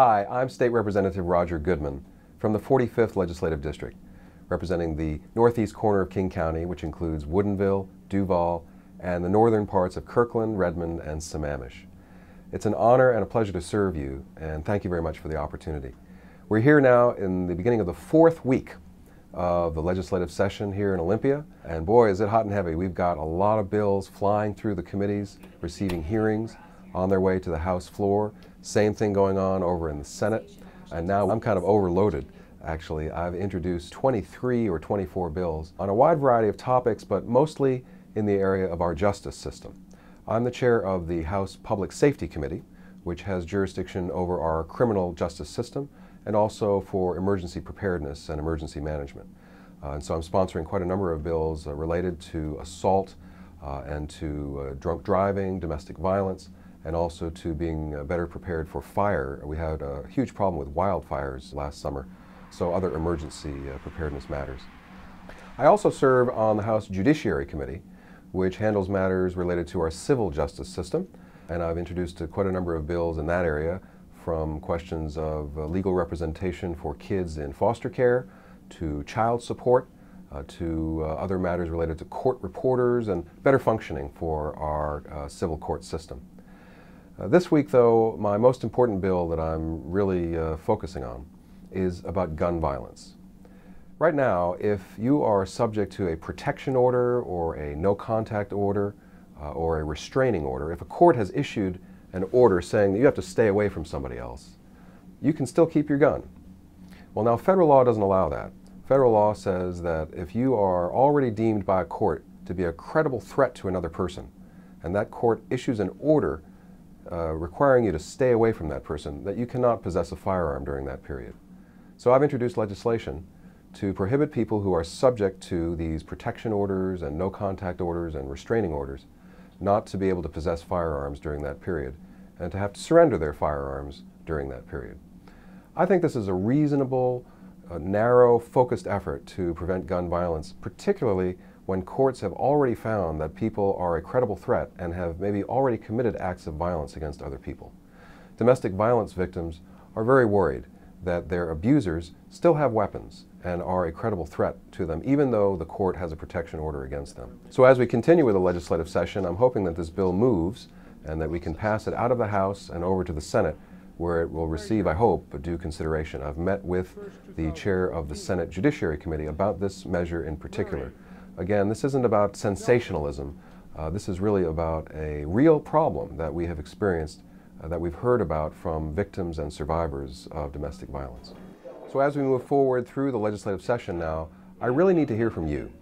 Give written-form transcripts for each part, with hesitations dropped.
Hi, I'm State Representative Roger Goodman from the 45th Legislative District, representing the northeast corner of King County, which includes Woodinville, Duval, and the northern parts of Kirkland, Redmond, and Sammamish. It's an honor and a pleasure to serve you, and thank you very much for the opportunity. We're here now in the beginning of the fourth week of the legislative session here in Olympia, and boy, is it hot and heavy. We've got a lot of bills flying through the committees, receiving hearings, on their way to the House floor. Same thing going on over in the Senate. And now I'm kind of overloaded, actually. I've introduced 23 or 24 bills on a wide variety of topics, but mostly in the area of our justice system. I'm the chair of the House Public Safety Committee, which has jurisdiction over our criminal justice system and also for emergency preparedness and emergency management. And so I'm sponsoring quite a number of bills related to assault and to drunk driving, domestic violence, and also to being better prepared for fire. We had a huge problem with wildfires last summer, so other emergency preparedness matters. I also serve on the House Judiciary Committee, which handles matters related to our civil justice system, and I've introduced quite a number of bills in that area, from questions of legal representation for kids in foster care, to child support, to other matters related to court reporters and better functioning for our civil court system. This week, though, my most important bill that I'm really focusing on is about gun violence. Right now, if you are subject to a protection order or a no-contact order or a restraining order, if a court has issued an order saying that you have to stay away from somebody else, you can still keep your gun. Well, now federal law doesn't allow that. Federal law says that if you are already deemed by a court to be a credible threat to another person, and that court issues an order requiring you to stay away from that person, that you cannot possess a firearm during that period. So I've introduced legislation to prohibit people who are subject to these protection orders and no-contact orders and restraining orders not to be able to possess firearms during that period and to have to surrender their firearms during that period. I think this is a reasonable, narrow, focused effort to prevent gun violence, particularly when courts have already found that people are a credible threat and have maybe already committed acts of violence against other people. Domestic violence victims are very worried that their abusers still have weapons and are a credible threat to them, even though the court has a protection order against them. So as we continue with the legislative session, I'm hoping that this bill moves and that we can pass it out of the House and over to the Senate, where it will receive, I hope, due consideration. I've met with the chair of the Senate Judiciary Committee about this measure in particular. Again, this isn't about sensationalism. This is really about a real problem that we have experienced, that we've heard about from victims and survivors of domestic violence. So as we move forward through the legislative session now, I really need to hear from you,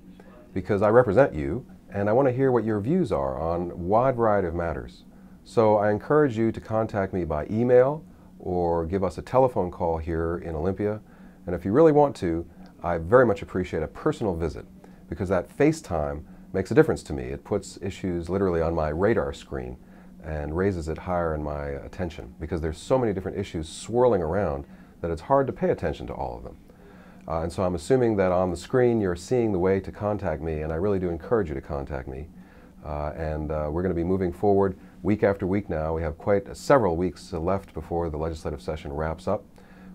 because I represent you, and I want to hear what your views are on a wide variety of matters. So I encourage you to contact me by email or give us a telephone call here in Olympia. And if you really want to, I very much appreciate a personal visit, because that FaceTime makes a difference to me. It puts issues literally on my radar screen and raises it higher in my attention, because there's so many different issues swirling around that it's hard to pay attention to all of them. And so I'm assuming that on the screen you're seeing the way to contact me, and I really do encourage you to contact me. We're going to be moving forward week after week now. We have quite several weeks left before the legislative session wraps up.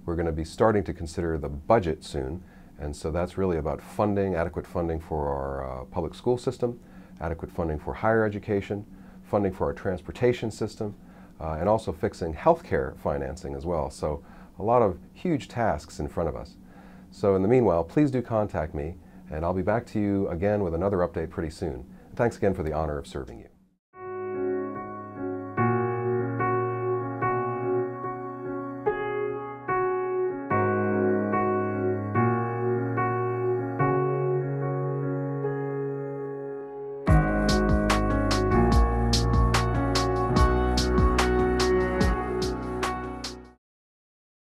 We're going to be starting to consider the budget soon. And so that's really about funding, adequate funding for our public school system, adequate funding for higher education, funding for our transportation system, and also fixing healthcare financing as well. So a lot of huge tasks in front of us. So in the meanwhile, please do contact me, and I'll be back to you again with another update pretty soon. Thanks again for the honor of serving you.